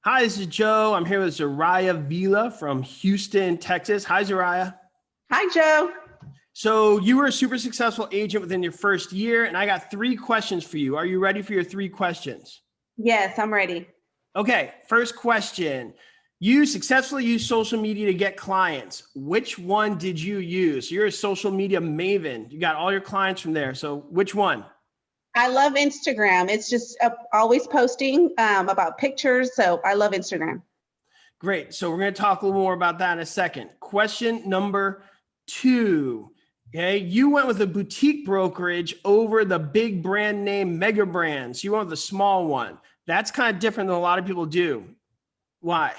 Hi, this is Joe. I'm here with Zoraya Vela from Houston, Texas. Hi, Zoraya. Hi, Joe. So you were a super successful agent within your first year, and I got three questions for you. Are you ready for your three questions? Yes, I'm ready. Okay, first question. You successfully used social media to get clients. Which one did you use? You're a social media maven. You got all your clients from there. So which one? I love Instagram. It's just always posting about pictures. So I love Instagram. Great. So we're going to talk a little more about that in a second. Question number two. Okay. You went with a boutique brokerage over the big brand name mega brands. You went with the small one. That's kind of different than a lot of people do. Why?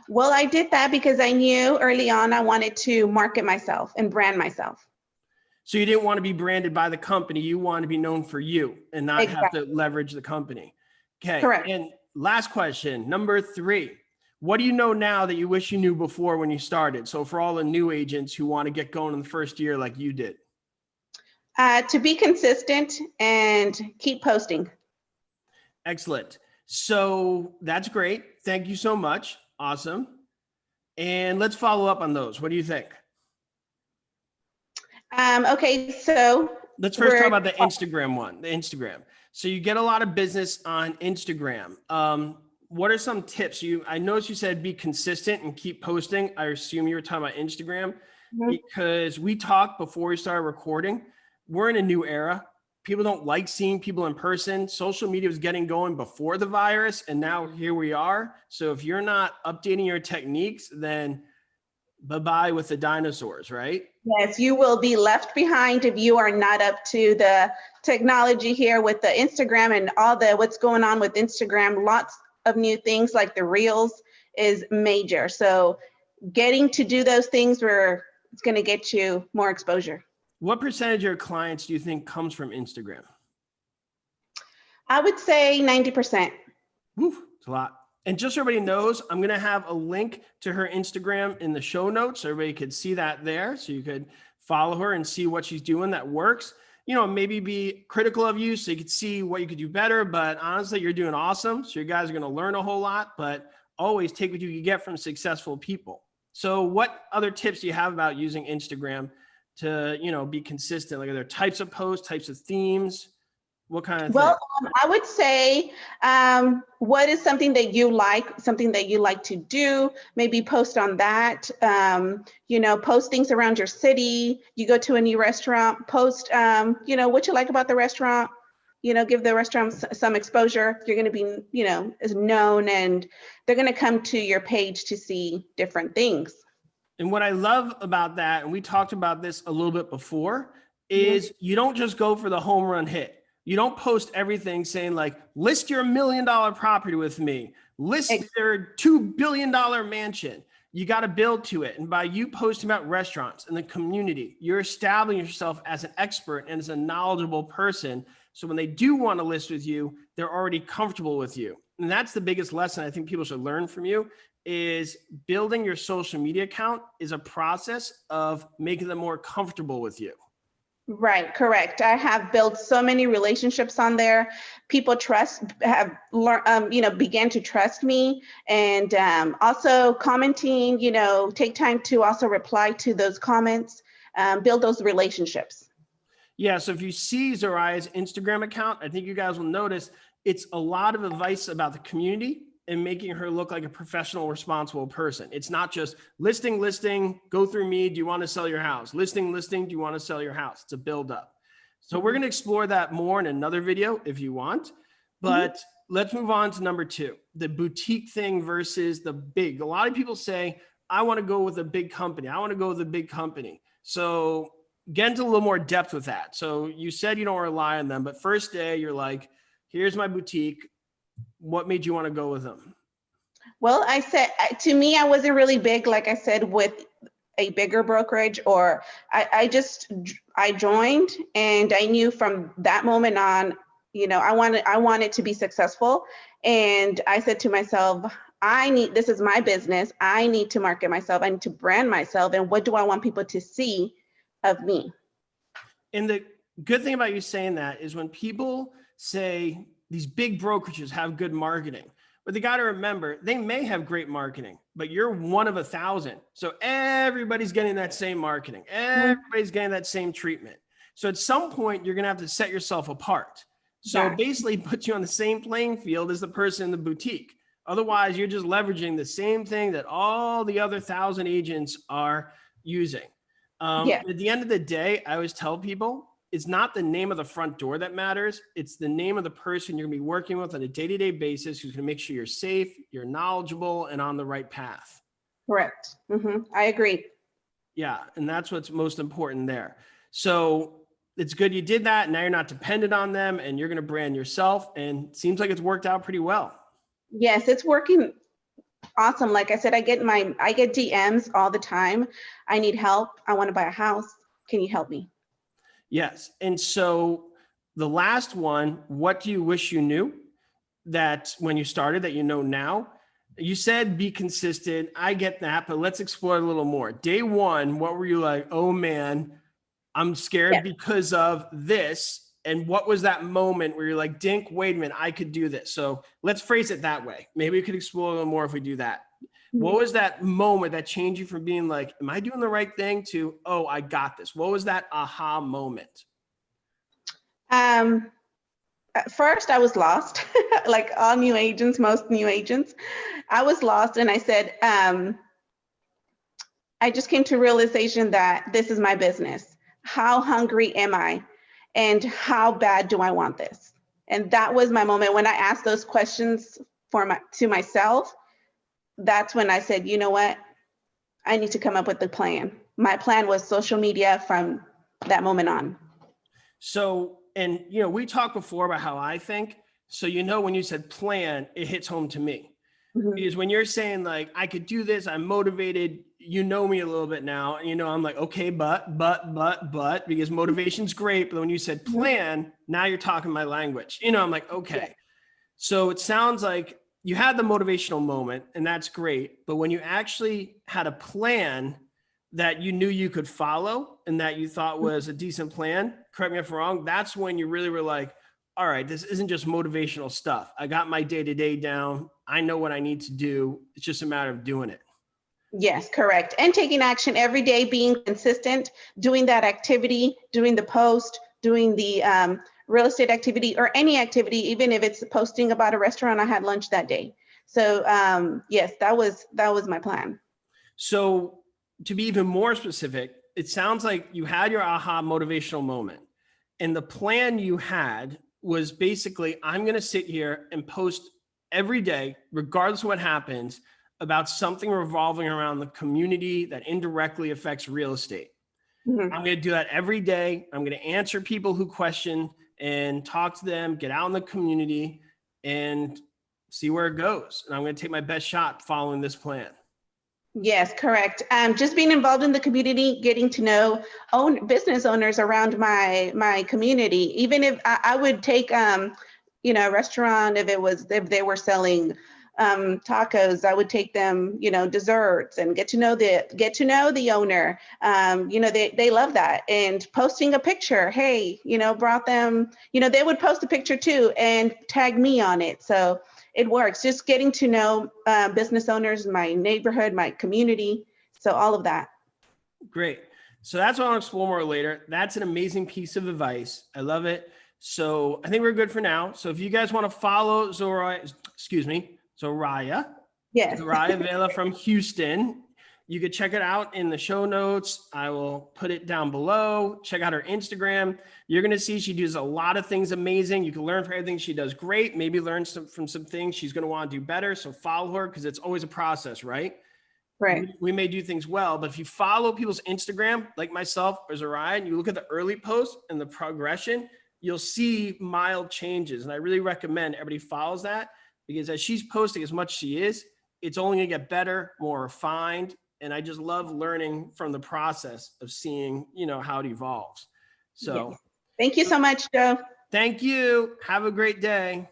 Well, I did that because I knew early on I wanted to market myself and brand myself. So you didn't want to be branded by the company. You want to be known for you and not have to Exactly. leverage the company. Okay. Correct. And last question, number three. What do you know now that you wish you knew before when you started? So for all the new agents who want to get going in the first year like you did. To be consistent and keep posting. Excellent. So that's great. Thank you so much. Awesome. And let's follow up on those. What do you think? Okay, so Let's first talk about the Instagram one, the Instagram. So you get a lot of business on Instagram. What are some tips? I noticed you said be consistent and keep posting. I assume you were talking about Instagram because we talked before we started recording. We're in a new era. People don't like seeing people in person. Social media was getting going before the virus, and now here we are. So if you're not updating your techniques, then bye-bye with the dinosaurs, right? Yes, you will be left behind if you are not up to the technology here with the Instagram and all the what's going on with Instagram. Lots of new things like the reels is major. So getting to do those things where it's going to get you more exposure. What percentage of your clients do you think comes from Instagram? I would say 90%. Woo, it's a lot. And just so everybody knows, I'm going to have a link to her Instagram in the show notes. So everybody could see that there. So you could follow her and see what she's doing that works. You know, maybe be critical of you so you could see what you could do better. But honestly, you're doing awesome. So you guys are going to learn a whole lot, but always take what you can get from successful people. So what other tips do you have about using Instagram to, be consistent? Like, are there types of posts, types of themes? What kind of thing? Well, I would say, what is something that you like to do? Maybe post on that. Post things around your city. You go to a new restaurant, post, what you like about the restaurant. Give the restaurant some exposure. You're going to be, as known, and they're going to come to your page to see different things. And what I love about that, and we talked about this a little bit before, is you don't just go for the home run hit. You don't post everything saying like, list your $1 million property with me, list your $2 billion mansion. You got to build to it. And by you posting about restaurants and the community, you're establishing yourself as an expert and as a knowledgeable person. So when they do want to list with you, they're already comfortable with you. And that's the biggest lesson I think people should learn from you is building your social media account is a process of making them more comfortable with you. Right, correct. I have built so many relationships on there. People have learned, began to trust me, and also commenting. Take time to also reply to those comments, build those relationships. Yeah. So if you see Zoraya's Instagram account, I think you guys will notice it's a lot of advice about the community and making her look like a professional, responsible person. It's not just listing, go through me. Do you want to sell your house? Listing, do you want to sell your house? It's a build-up. So we're going to explore that more in another video if you want, but let's move on to number two, the boutique thing versus the big. A lot of people say, I want to go with a big company. So get into a little more depth with that. So you said you don't rely on them, but first day you're like, here's my boutique. What made you want to go with them? Well, I said, to me, I wasn't really big, like I said, with a bigger brokerage, or I joined, and I knew from that moment on, I wanted to be successful. And I said to myself, this is my business. I need to market myself. I need to brand myself. And what do I want people to see of me? And the good thing about you saying that is when people say these big brokerages have good marketing, But they got to remember, they may have great marketing, but you're one of 1,000. So everybody's getting that same marketing. Everybody's getting that same treatment. So at some point, you're going to have to set yourself apart. So basically put you on the same playing field as the person in the boutique. Otherwise, you're just leveraging the same thing that all the other 1,000 agents are using. At the end of the day, I always tell people, it's not the name of the front door that matters. It's the name of the person you're gonna be working with on a day-to-day basis who's gonna make sure you're safe, you're knowledgeable, and on the right path. Correct. I agree. Yeah, and that's what's most important there. So it's good you did that. Now you're not dependent on them and you're gonna brand yourself, and it seems like it's worked out pretty well. Yes, it's working awesome. Like I said, I get DMs all the time. I need help. I want to buy a house. Can you help me? Yes. And so the last one, what do you wish you knew that when you started that you know now? You said be consistent. I get that, but let's explore it a little more. Day one, what were you like? Oh man, I'm scared because of this. And what was that moment where you're like, Dink, wait a minute, I could do this. So let's phrase it that way. Maybe we could explore a little more if we do that. What was that moment that changed you from being like, am I doing the right thing to, oh, I got this? What was that aha moment? At first I was lost, like all new agents, most new agents. I was lost and I said, I just came to realization that this is my business. How hungry am I? And how bad do I want this? And that was my moment when I asked those questions to myself. That's when I said, you know what? I need to come up with a plan. My plan was social media from that moment on. So, and we talked before about how I think. So, when you said plan, it hits home to me. Because when you're saying like, I could do this, I'm motivated, you know me a little bit now. And I'm like, okay, but, because motivation's great. But when you said plan, now you're talking my language. I'm like, okay. So it sounds like you had the motivational moment and that's great. But when you actually had a plan that you knew you could follow and that you thought was a decent plan, correct me if I'm wrong, that's when you really were like, all right, this isn't just motivational stuff. I got my day-to-day down. I know what I need to do. It's just a matter of doing it. Yes, correct. And taking action every day, being consistent, doing that activity, doing the post, doing the real estate activity or any activity, even if it's posting about a restaurant I had lunch that day. So yes, that was my plan. So to be even more specific, it sounds like you had your aha motivational moment. And the plan you had was basically, I'm going to sit here and post every day, regardless of what happens, about something revolving around the community that indirectly affects real estate. I'm going to do that every day. I'm going to answer people who question and talk to them, get out in the community and see where it goes. And I'm going to take my best shot following this plan. Yes, correct. Just being involved in the community, getting to know business owners around my community. Even if I would take, a restaurant, if they were selling tacos, I would take them, desserts and get to know the owner. They love that. And posting a picture, hey, brought them, they would post a picture too and tag me on it. So it works. Just getting to know business owners, my neighborhood, my community. So all of that. Great. So that's what I'll explore more later. That's an amazing piece of advice. I love it. So I think we're good for now. So if you guys want to follow Zoraya, Yes. Zoraya Vela from Houston, you could check it out in the show notes. I will put it down below. Check out her Instagram. You're going to see she does a lot of things amazing. You can learn from everything she does great. Maybe learn from some things she's going to want to do better. So follow her because it's always a process, right? Right. We may do things well, but if you follow people's Instagram, like myself or Zoraya, and you look at the early posts and the progression, you'll see mild changes. And I really recommend everybody follows that because as she's posting as much as she is, it's only going to get better, more refined. And I just love learning from the process of seeing, how it evolves. So yes. Thank you so much, Joe. Thank you. Have a great day.